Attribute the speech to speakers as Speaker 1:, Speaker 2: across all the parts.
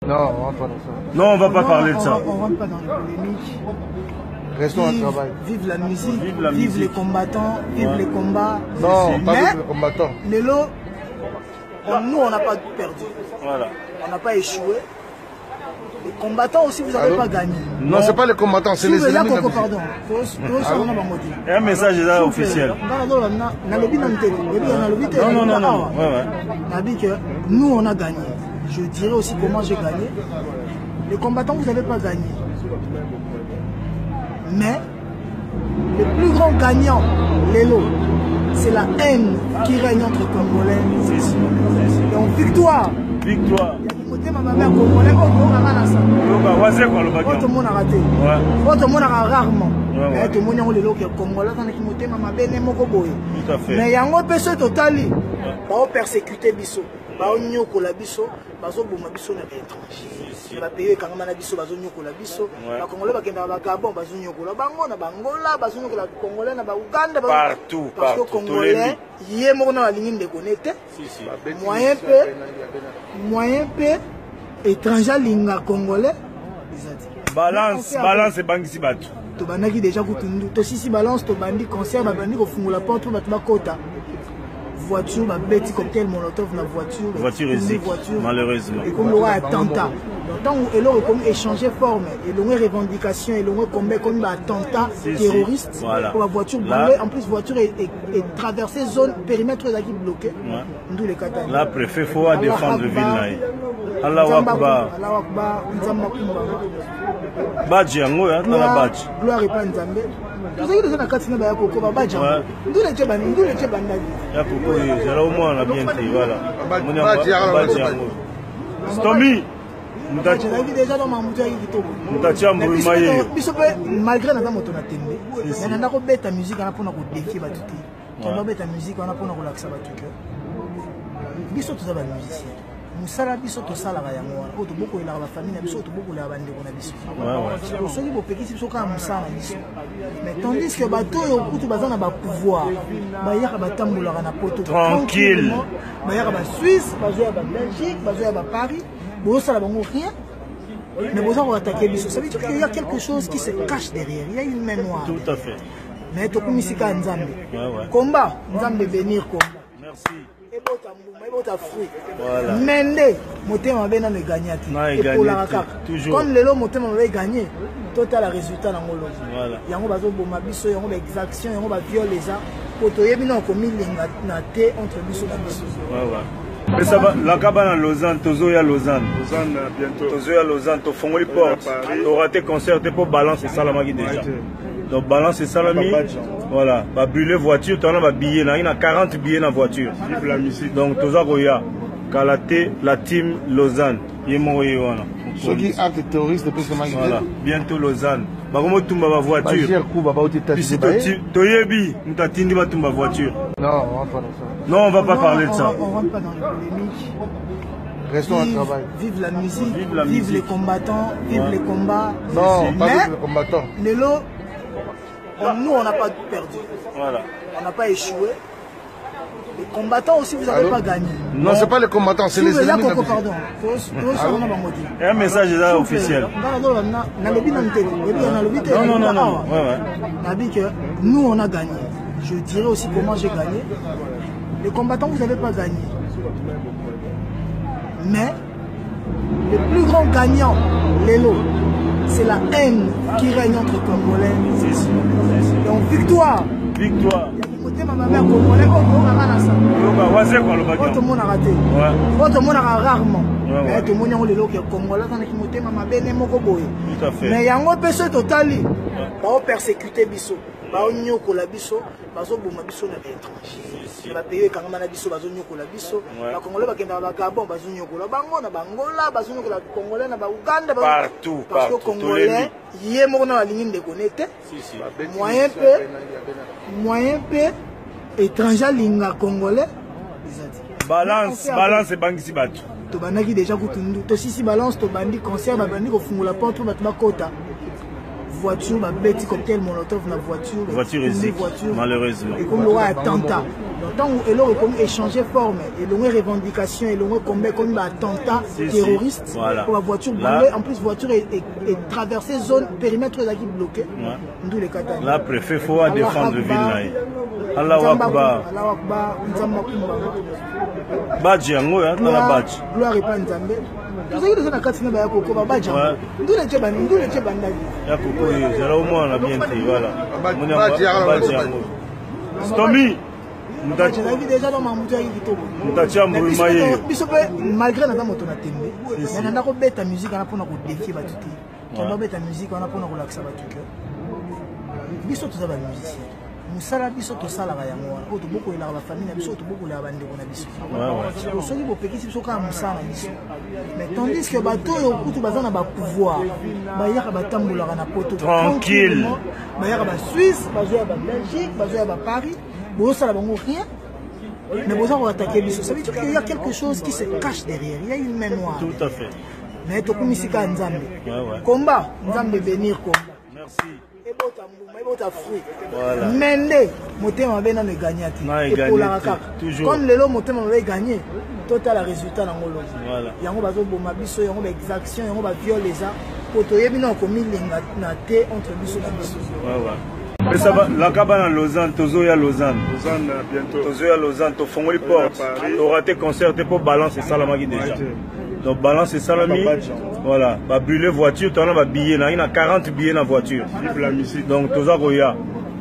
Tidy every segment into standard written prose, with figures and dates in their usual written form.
Speaker 1: Non, on va pas dans ça.
Speaker 2: Non, on va pas parler de ça.
Speaker 3: On rentre pas dans les polémiques.
Speaker 1: Restons au travail.
Speaker 3: Vive la musique,
Speaker 2: Vive la
Speaker 3: vive
Speaker 2: musique.
Speaker 3: les combattants, vive les combats.
Speaker 1: Non, pas
Speaker 3: mais
Speaker 1: les combattants.
Speaker 3: nous, on n'a pas perdu.
Speaker 2: Voilà.
Speaker 3: On n'a pas échoué. Les combattants aussi, vous n'avez pas gagné.
Speaker 1: Non, c'est pas les combattants, c'est les ennemis de la musique.
Speaker 3: Pardon.
Speaker 2: Un message est là officiel.
Speaker 3: Non. Nous, on a gagné. Je dirais aussi comment j'ai gagné. Les combattants, vous n'avez pas gagné. Mais le plus grand gagnant, Lélo, c'est la haine qui règne entre Congolais. Donc, victoire.
Speaker 2: Victoire.
Speaker 3: Côté ma mère congolais, tout le monde a raté. Tout le monde a rarement. Mais tout le monde a dit que Congolais,
Speaker 2: tout à fait.
Speaker 3: mais il y a un peu ce total. Ils ont persécuté Bisso. Ils ont persécuté Bisso. Ils ont persécuté Bisso. Les pays quand même biso bazonyokola biso ba congolais bakenda ba Gabon bazonyokola bango na bangola bazonyokola congolais na ba Uganda
Speaker 2: partout
Speaker 3: parce que congolais yé moko na ligne de connecter moyen peu étranger linga congolais
Speaker 2: balance et bangisi batu
Speaker 3: to banaki déjà kutundu to sisi balance to bandi concert ba bandi ko fungula porte ba bakota voiture ba beti cocktail molotov na voiture
Speaker 2: hésite malheureusement
Speaker 3: et comme le roi attentat tant où elle aurait comme échangé forme et l'on revendication et l'on combat comme un attentat terroriste
Speaker 2: voilà.
Speaker 3: Pour la voiture brûlée en plus voiture est traversée zone périmètre qui bloqué d'où les Qatar
Speaker 2: là préfet faut défendre ville là Allahu Akbar badji yango ya na badji
Speaker 3: gloire pas nzambe tozaki déjà na kati na ba koko ba badji ndule tche bandaki
Speaker 2: ya koko zera au moins na bien te voilà badji yango Stomy
Speaker 3: déjà dans ma moto malgré na moto na tembe mais na ko beta musique na pona ko défier batuti quand beta musique on a pona ko laksa batuki biso to za ba musicien musala biso to sala ga yango wana to boko ila ba famille na biso to boko la bande ko na biso soki bo pekisi biso ka musala biso mais tandis que bato yo kutu bazana ba pouvoir ba yaka batambola na poto
Speaker 2: tranquille
Speaker 3: ba yaka ba Suisse bazo ya ba Belgique bazo ya ba Paris ça rien mais vous avez attaqué Bisso. Ça veut dire qu'il y a quelque chose qui se cache derrière. Il y a une mémoire.
Speaker 2: Tout à fait.
Speaker 3: Mais tu as mis Nzambe. Combat, Nzambe venir combat.
Speaker 2: Merci.
Speaker 3: Et votre fruit. Voilà. Mende, motema bena ne gagner. Et pour la toujours. Comme le lot motema va gagner, total résultat dans ngolo. Voilà. Yango bazo boma Bisso, yango ba exaction, yango ba viol les arts. Poto yebina ko milinga na té entre Bisso na Bisso.
Speaker 2: Ouais. Mais ça va, la cabane à Lausanne, Tozoya Lausanne. Lausanne bientôt. Tozoya Lausanne, tu fonds les portes. Tu auras tes concerts, tu peux balancer Salamagi déjà. Donc balance Salami. Voilà. Bah brûler voiture, tu en as billets, il y a 40 billets dans la voiture. Vive la musique. Donc Tozagoya, Kalaté, la team Lausanne. Yemoye wana.
Speaker 1: Ceux qui actent terroristes depuis ce moment.
Speaker 2: Voilà. Bientôt Lausanne. Bah comment tu ma voiture? Toyebi, nous t'attendons pas ma voiture.
Speaker 1: Non, on va pas dans ça.
Speaker 2: Non, on va pas parler de ça.
Speaker 3: On rentre pas dans les polémiques.
Speaker 1: Restons au travail.
Speaker 3: Vive la musique, vive les combattants, vive les combats.
Speaker 1: Non, pas les combattants.
Speaker 3: Nous, on n'a pas perdu.
Speaker 2: Voilà.
Speaker 3: On n'a pas échoué. Les combattants aussi, vous n'avez pas gagné.
Speaker 1: Non, c'est pas les combattants, c'est les ennemis de la musique.
Speaker 3: Pardon.
Speaker 2: Un message est là officiel.
Speaker 3: Non. Nous, on a gagné. Je dirais aussi comment j'ai gagné. Les combattants, vous n'avez pas gagné. Mais le plus grand gagnant, Lélo, c'est la haine qui règne entre Congolais. Donc victoire.
Speaker 2: Victoire.
Speaker 3: Côté ma mère congolais, tout le monde a raté. Tout le monde a rarement. Mais tout le monde a dit que Congolais,
Speaker 2: tout à fait.
Speaker 3: mais il y a un peu ce total. Ils ont persécuté Bisso. Ils ont biso bazo boma biso na étranger ba pays quand même na biso bazo nyokola biso ba congolais bakenda ba Gabon bazo nyokola bango na bangola bazo nyokola congolais na ba Uganda
Speaker 2: partout
Speaker 3: parce que congolais yé moko na ligne de connecter moyen peu étranger linga congolais
Speaker 2: balance et bangisi batu
Speaker 3: to banaki déjà kutundu to sisi balance to bandi concert ba bandi ko fungula porte ba bakota voiture, ma bête cocktail molotov na voiture.
Speaker 2: Voiture risque, malheureusement.
Speaker 3: Et comme le roi attentat. Donc et là comme échanger forme, et le revendication, et le combat comme attentat terroriste.
Speaker 2: Voilà.
Speaker 3: Pour la voiture brûlée, en plus voiture est traversée zone périmètre là qui bloqué. D'où les cas.
Speaker 2: Là préfet faut défendre ville là. Allahu Akbar.
Speaker 3: Allahu Akbar.
Speaker 2: Badge yango ya na badge.
Speaker 3: Gloire et pas Nzambe. Vous savez déjà na katina ba yako ba badge. D'où les tcheba bandali.
Speaker 2: Ya koko zera au moins la bien fait voilà. Badge yango. Stomy.
Speaker 3: Mutachi déjà dans mamutu ya kitoko.
Speaker 2: Mutachi mbuma ye.
Speaker 3: Biso malgré na moto na tembe. Mais na ndako beta musique na pona ko défier ba tuti. Quand beta musique na pona ko laksa ba tuti. Biso tous ba musicien. Musala biso to sala ga yango wana. Oto boko ila ba famille na biso to boko la bande ko na biso. Ouais. Soki bo pekisi biso ka musala biso. Mais tandis que bato yo kutu bazana ba pouvoir. Ba yaka batambola na poto
Speaker 2: tranquille.
Speaker 3: Ba yaka ba Suisse, ba zoya ba Belgique, ba zoya ba Paris. Bon ça la bango rien. Mais vous avez attaqué biso. Ça veut dire qu'il y a quelque chose qui se cache derrière. Il y a une mémoire.
Speaker 2: Tout à fait.
Speaker 3: Mais to kumisika Nzambe.
Speaker 2: Ouais.
Speaker 3: Combat, Nzambe bénir combat.
Speaker 2: Merci.
Speaker 3: Fruit. Voilà. Mende, motema bena me gagnati. Et pour la carte. Comme le lot motema va gagner, total résultat dans ngolo. Voilà. Yango bazo boma biso, yango ba exaction, yango ba viol les a. Poto yebi na komi lenga na te entre biso na biso.
Speaker 2: Ouais. Mais ça va, la cabane à Lausanne, Tozo ya Lausanne. Lausanne bientôt. Tozo ya Lausanne, to fongoli porte. To raté concert pour balancer ça la magi déjà. Donc balance et salami, voilà, va brûler voiture, tu as billet, il y a 40 billets dans la voiture. Vive la musique. Donc Toza Goya,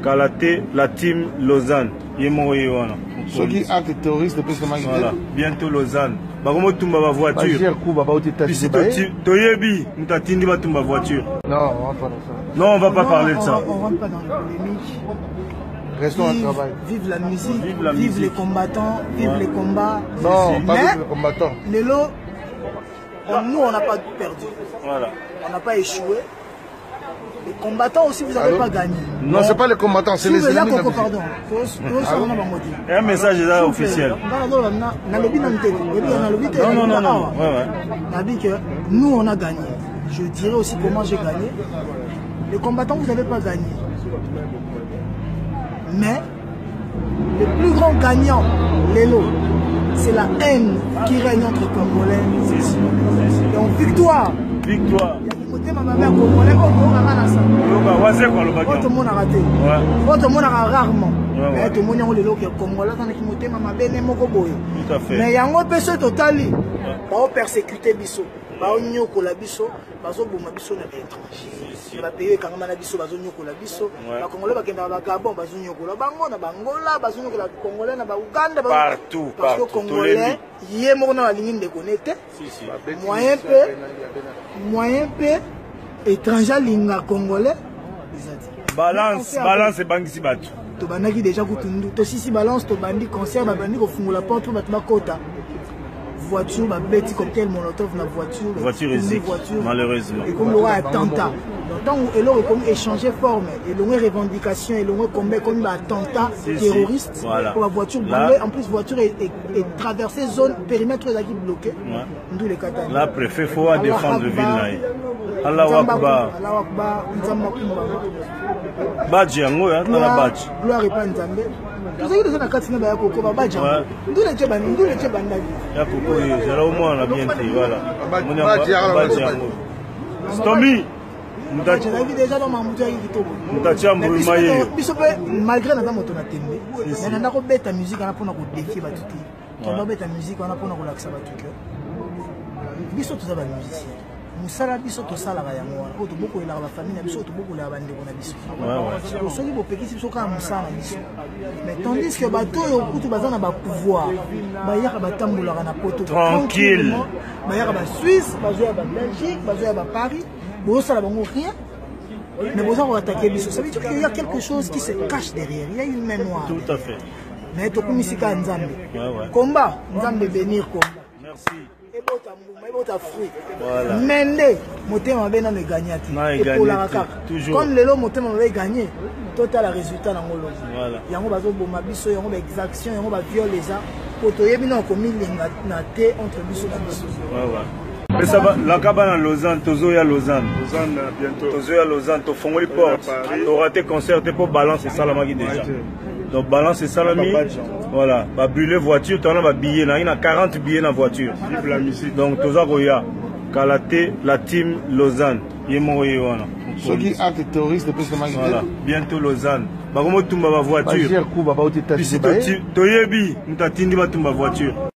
Speaker 2: Kalaté, la team Lausanne, Yemoywana.
Speaker 1: Ce qui acte terroriste depuis ce matin.
Speaker 2: Voilà, bientôt Lausanne. Bagomo tumba ma voiture.
Speaker 1: Ici,
Speaker 2: Toyebi, nous t'attendons ma tumba voiture.
Speaker 1: Non, on va pas dans ça.
Speaker 2: Non, on va pas parler de ça.
Speaker 3: On rentre pas dans les polémiques.
Speaker 1: Restons au travail.
Speaker 3: Vive la musique, vive les combattants, vive les combats.
Speaker 1: Non, pas vive les combattants.
Speaker 3: Les lots. Nous, on n'a pas perdu.
Speaker 2: Voilà.
Speaker 3: On n'a pas échoué. Les combattants aussi, vous n'avez pas gagné.
Speaker 1: Non, ce n'est pas les combattants, c'est les ennemis.
Speaker 3: Pardon.
Speaker 2: Un message là officiel.
Speaker 3: Nous, on a gagné. Je dirais aussi comment j'ai gagné. Les combattants, vous n'avez pas gagné. Mais le plus grand gagnant, Lélo, c'est la haine qui règne entre Congolais. Donc victoire.
Speaker 2: Victoire.
Speaker 3: Tout le monde a raté. Tout le monde a rarement. Mais tout le monde a dit que Congolais mais il y a un peu total. Ils persécuter biso. Ils ont biso. Ils ont biso na étranger. Ba payer quand même biso bazo nyokola biso. Ba Congolais ba kenda ba Gabon bazo nyokola bango na Bangola bazo nyokola Congolais na ba Uganda
Speaker 2: partout
Speaker 3: parce que Congolais yé moko na ligne de connecter. Moyen peu étranger linga Congolais.
Speaker 2: Balance bangisi batu.
Speaker 3: To banaki déjà kutundu. To sisi balance to bandi concert ba bandi ko fungula porte pour batba kota. Voiture, ma bête cocktail molotov na voiture.
Speaker 2: Voiture risque, malheureusement.
Speaker 3: Et comme le roi attentat. Donc et là comme échanger forme, et le revendication, et le combat comme attentat terroriste.
Speaker 2: Voilà.
Speaker 3: Pour la voiture brûlée, en plus voiture est traversée zone périmètre là qui bloqué. D'où les cas.
Speaker 2: Là préfet faut défendre ville là. Allahu Akbar.
Speaker 3: Allahu Akbar.
Speaker 2: Badge yango ya na badge.
Speaker 3: Gloire et pas Nzambe. Vous savez déjà na katina ba yako ba badge. D'où les tcheba bandali.
Speaker 2: Ya koko zera au moins la bien fait voilà. Badge yango. Stomy.
Speaker 3: Mutachi déjà dans mamutu ya kitoko.
Speaker 2: Mutachi mbuma ye.
Speaker 3: Biso malgré na moto na tembe. Mais na ndako beta musique na pona ko défier ba tuti. Quand beta musique na pona ko laksa ba tuti. Biso tous ba musicien. Musala biso to sala ga yango wana. Oto boko ila ba famille na biso to boko la bande ko na biso. Ouais. Soki bo pekisi biso ka musala biso. Mais tandis que bato yo kutu bazana ba pouvoir. Ba yaka batambola na poto
Speaker 2: tranquille.
Speaker 3: Ba yaka ba Suisse, ba zoya ba Belgique, ba zoya ba Paris. Bon ça la bango rien. Mais vous avez attaqué biso. Ça veut dire qu'il y a quelque chose qui se cache derrière. Il y a une mémoire.
Speaker 2: Tout à fait.
Speaker 3: Mais to kumisika Nzambe. Combat, Nzambe bénir combat.
Speaker 2: Merci.
Speaker 3: Fruit. Voilà. Mende, motema bena me gagnati. Et pour la carte. Comme le lot motema va gagner, total résultat dans ngolo. Voilà. Yango bazo boma biso, yango ba exaction, yango ba viol les a. Poto yebi na komi lenga na te entre biso na biso.
Speaker 2: Ouais. laka bana Lausanne, tozoya Lausanne. Tozoya Lausanne, to fongoli porte. To raté concert pour balance et salamaki déjà. Donc balance et salami. Voilà, ba brûler voiture, tu as un billet, il y a 40 billets dans la voiture. Donc toza roya, Kalaté, la team Lausanne.
Speaker 1: Ceux qui actent terroristes depuis ce moment.
Speaker 2: Voilà, bientôt Lausanne. Bah comment tu m'as voiture?
Speaker 1: Bah, j'ai un coup, bah,
Speaker 2: Toyebi, nous t'as tindi ma voiture.